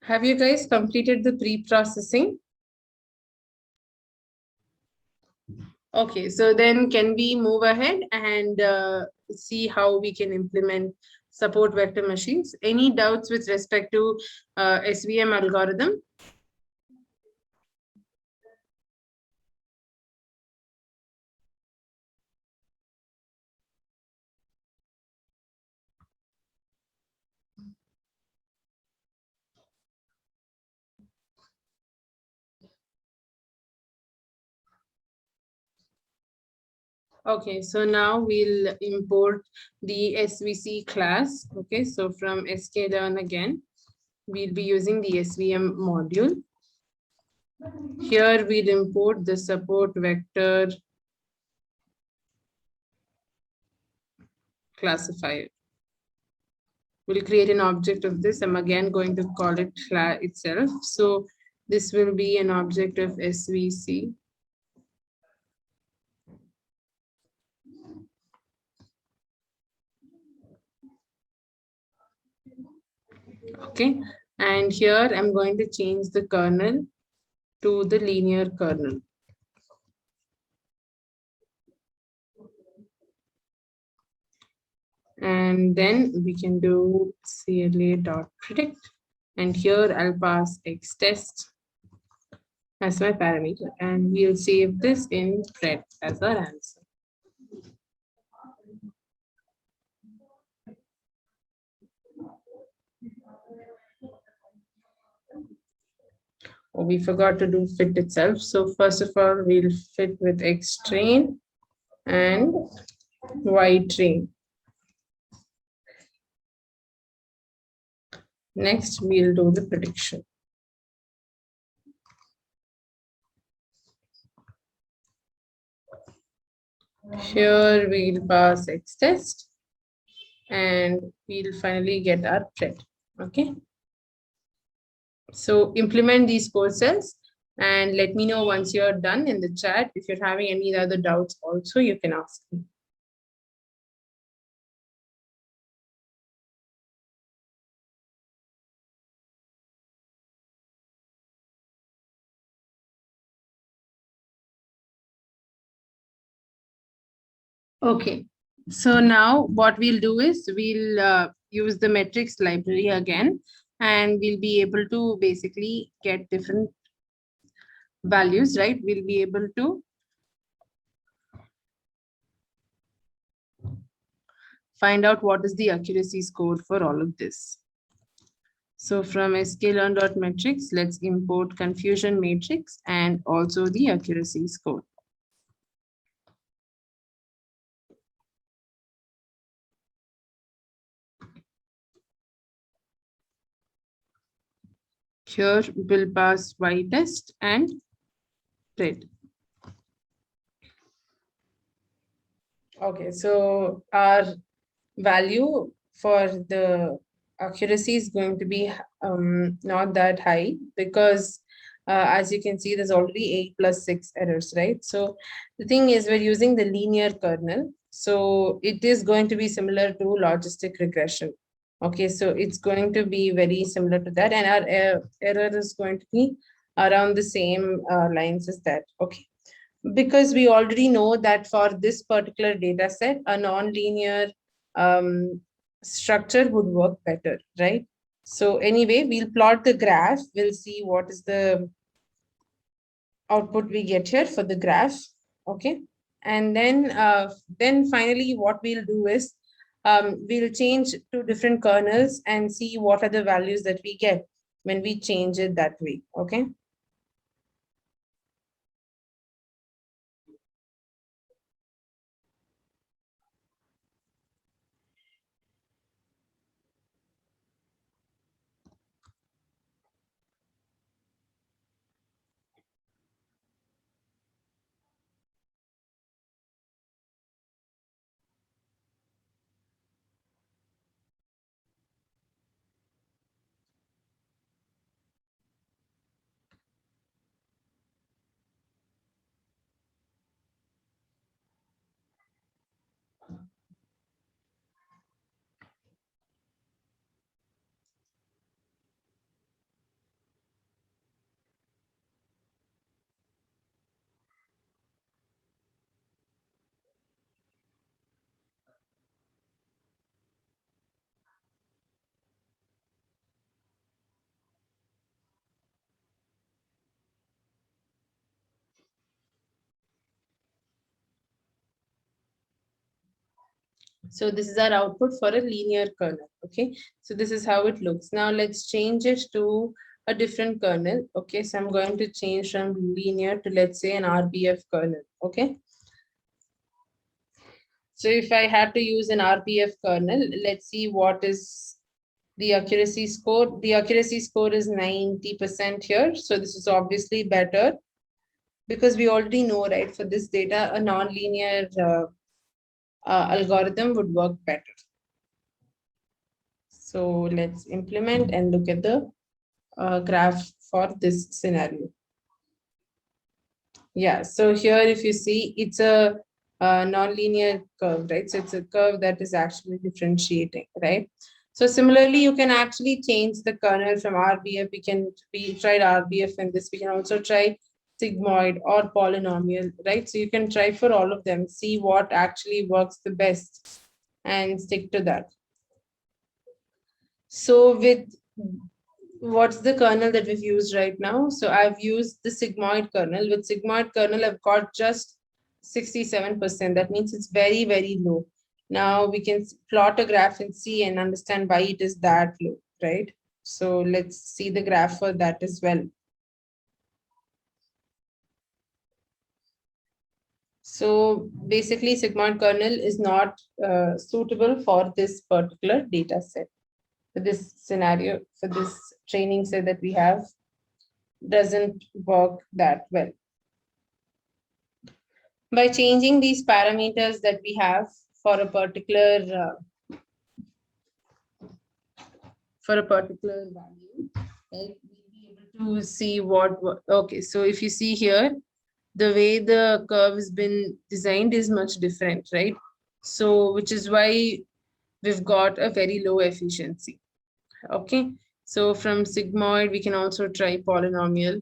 Have you guys completed the pre-processing? Okay, so then can we move ahead and see how we can implement support vector machines? Any doubts with respect to SVM algorithm? Okay, so now we'll import the SVC class. Okay, so from sklearn again, we'll be using the SVM module. Here we'll import the support vector classifier. We'll create an object of this. I'm again going to call it class itself. So this will be an object of SVC. Okay, and here I'm going to change the kernel to the linear kernel. And then we can do CLA.predict. And here I'll pass xtest as my parameter. And we'll save this in pred as our answer. Oh, we forgot to do fit itself. So first of all, we'll fit with xtrain and ytrain. Next, we'll do the prediction. Here we'll pass xtest and we'll finally get our pred. Okay. So implement these courses and let me know once you're done in the chat. If you're having any other doubts also, you can ask me. Okay, so now what we'll do is we'll use the metrics library again, and we'll be able to basically get different values, right? We'll be able to find out what is the accuracy score for all of this. So from sklearn.metrics, let's import confusion matrix and also the accuracy score. Here we'll pass y-test and pred. Okay, so our value for the accuracy is going to be not that high because as you can see, there's already 8 plus 6 errors, right? So the thing is, we're using the linear kernel. So it is going to be similar to logistic regression. Okay, so it's going to be very similar to that. And our error is going to be around the same lines as that. Okay, because we already know that for this particular data set, a non-linear structure would work better, right? So anyway, we'll plot the graph. We'll see what is the output we get here for the graph. Okay. And then finally, what we'll do is we'll change to different kernels and see what are the values that we get when we change it that way. Okay. So this is our output for a linear kernel. Okay, so this is how it looks. Now let's change it to a different kernel. Okay, so I'm going to change from linear to, let's say, an RBF kernel. Okay, so if I had to use an RBF kernel, let's see what is the accuracy score. The accuracy score is 90% here. So this is obviously better because we already know, right, for this data, a nonlinear algorithm would work better. So let's implement and look at the graph for this scenario. Yeah, so here if you see, it's a nonlinear curve, right? So it's a curve that is actually differentiating, right? So similarly, you can actually change the kernel from RBF. We tried RBF and this. We can also try sigmoid or polynomial, right? So you can try for all of them, see what actually works the best and stick to that. So with what's the kernel that we've used right now? So I've used the sigmoid kernel. With sigmoid kernel, I've got just 67%. That means it's very, very low. Now we can plot a graph and see and understand why it is that low, right? So let's see the graph for that as well. So basically, sigmoid kernel is not suitable for this particular data set. For this scenario, for this training set that we have, doesn't work that well. By changing these parameters that we have for a particular value, right, we'll be able to see okay, so if you see here, the way the curve has been designed is much different, right? So which is why we've got a very low efficiency. Okay, so from sigmoid we can also try polynomial.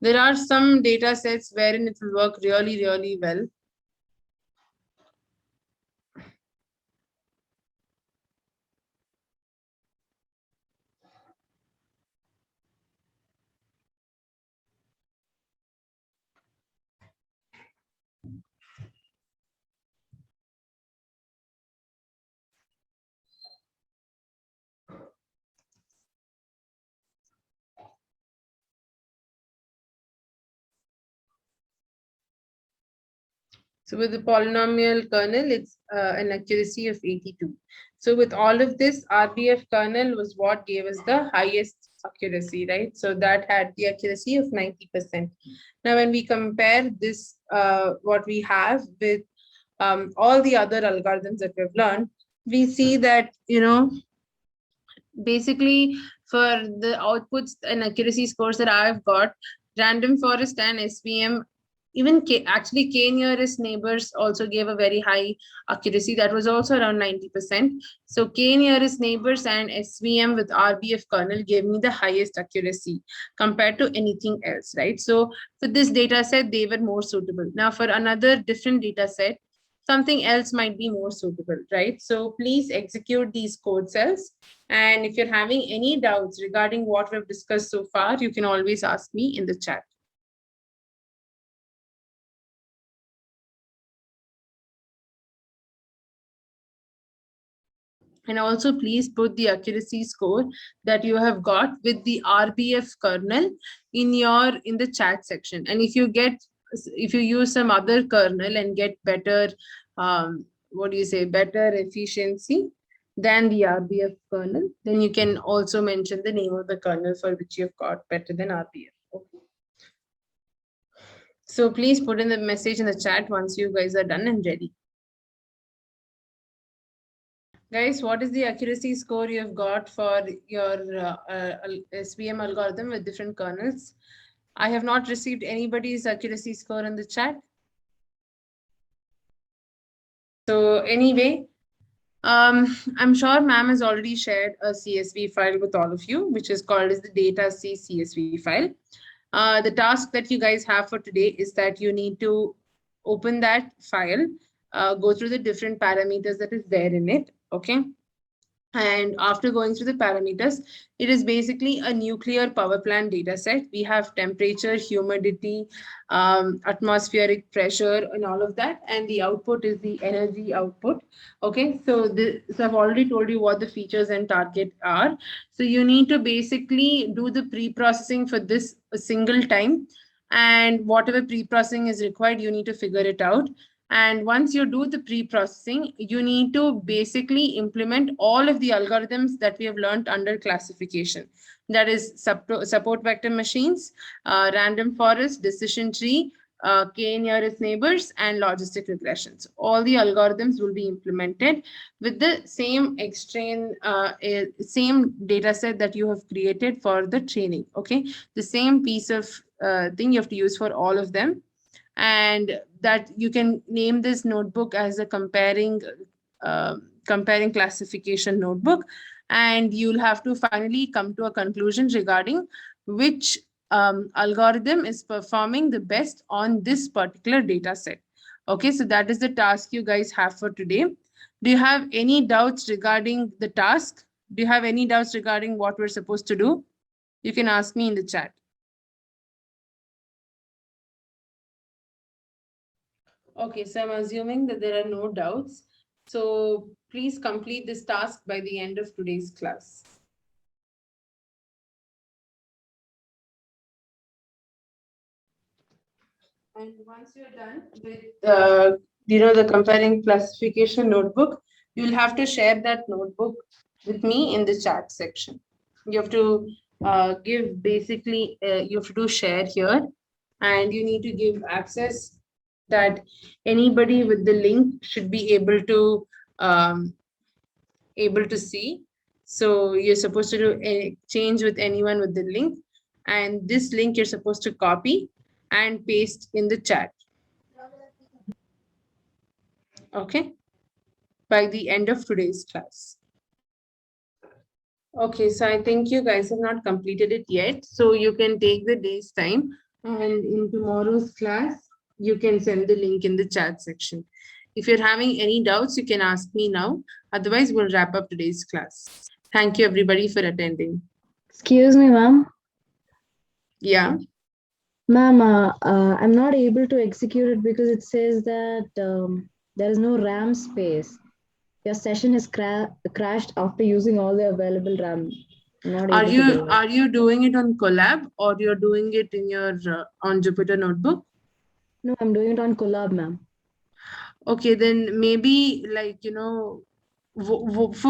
There are some data sets wherein it will work really, really well. So with the polynomial kernel, it's an accuracy of 82. So with all of this, RBF kernel was what gave us the highest accuracy, right? So that had the accuracy of 90%. Now, when we compare this, what we have with all the other algorithms that we've learned, we see that, basically for the outputs and accuracy scores that I've got, random forest and SVM, even actually k-nearest neighbors also gave a very high accuracy. That was also around 90%. So k-nearest neighbors and SVM with RBF kernel gave me the highest accuracy compared to anything else, right? So for this data set, they were more suitable. Now for another different data set, something else might be more suitable, right? So please execute these code cells. And if you're having any doubts regarding what we've discussed so far, you can always ask me in the chat. And also please put the accuracy score that you have got with the RBF kernel in the chat section. And if you use some other kernel and get better, better efficiency than the RBF kernel, then you can also mention the name of the kernel for which you've got better than RBF. Okay. So please put in the message in the chat once you guys are done and ready. Guys, what is the accuracy score you have got for your SVM algorithm with different kernels? I have not received anybody's accuracy score in the chat. So anyway, I'm sure ma'am has already shared a CSV file with all of you, which is called as the data C CSV file. The task that you guys have for today is that you need to open that file, go through the different parameters that is there in it, okay? And after going through the parameters, it is basically a nuclear power plant data set. We have temperature, humidity, atmospheric pressure, and all of that. And the output is the energy output. Okay, so I've already told you what the features and target are. So you need to basically do the pre-processing for this a single time. And whatever pre-processing is required, you need to figure it out. And once you do the pre-processing, you need to basically implement all of the algorithms that we have learned under classification. That is support vector machines, random forest, decision tree, k nearest neighbors, and logistic regressions. All the algorithms will be implemented with the same same data set that you have created for the training. Okay, the same piece of thing you have to use for all of them. And that you can name this notebook as a comparing classification notebook. And you'll have to finally come to a conclusion regarding which algorithm is performing the best on this particular data set. Okay, so that is the task you guys have for today. Do you have any doubts regarding the task? Do you have any doubts regarding what we're supposed to do? You can ask me in the chat. Okay, so I'm assuming that there are no doubts. So please complete this task by the end of today's class. And once you're done with the comparing classification notebook, you'll have to share that notebook with me in the chat section. You have to give basically you have to do share here, and you need to give access that anybody with the link should be able to see. So you're supposed to do a change with anyone with the link, and this link you're supposed to copy and paste in the chat. Okay, by the end of today's class. Okay, so I think you guys have not completed it yet. So you can take the day's time, and in tomorrow's class, you can send the link in the chat section. If you're having any doubts, you can ask me now. Otherwise, we'll wrap up today's class. Thank you, everybody, for attending. Excuse me, ma'am. Yeah. Ma'am, I'm not able to execute it because it says that there is no RAM space. Your session has crashed after using all the available RAM. Are you doing it on Colab, or you're doing it in your on Jupyter Notebook? No, I'm doing it on Colab, ma'am. Okay, then maybe for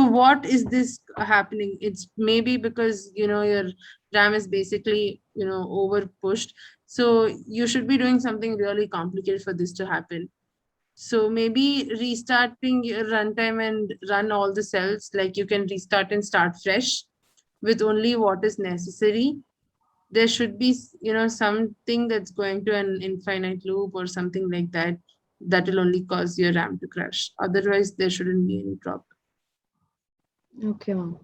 what is this happening? It's maybe because your RAM is basically over pushed. So you should be doing something really complicated for this to happen. So maybe restarting your runtime and run all the cells, like you can restart and start fresh with only what is necessary. There should be something that's going to an infinite loop or something like that, that will only cause your RAM to crash. Otherwise there shouldn't be any problem. Okay, ma'am.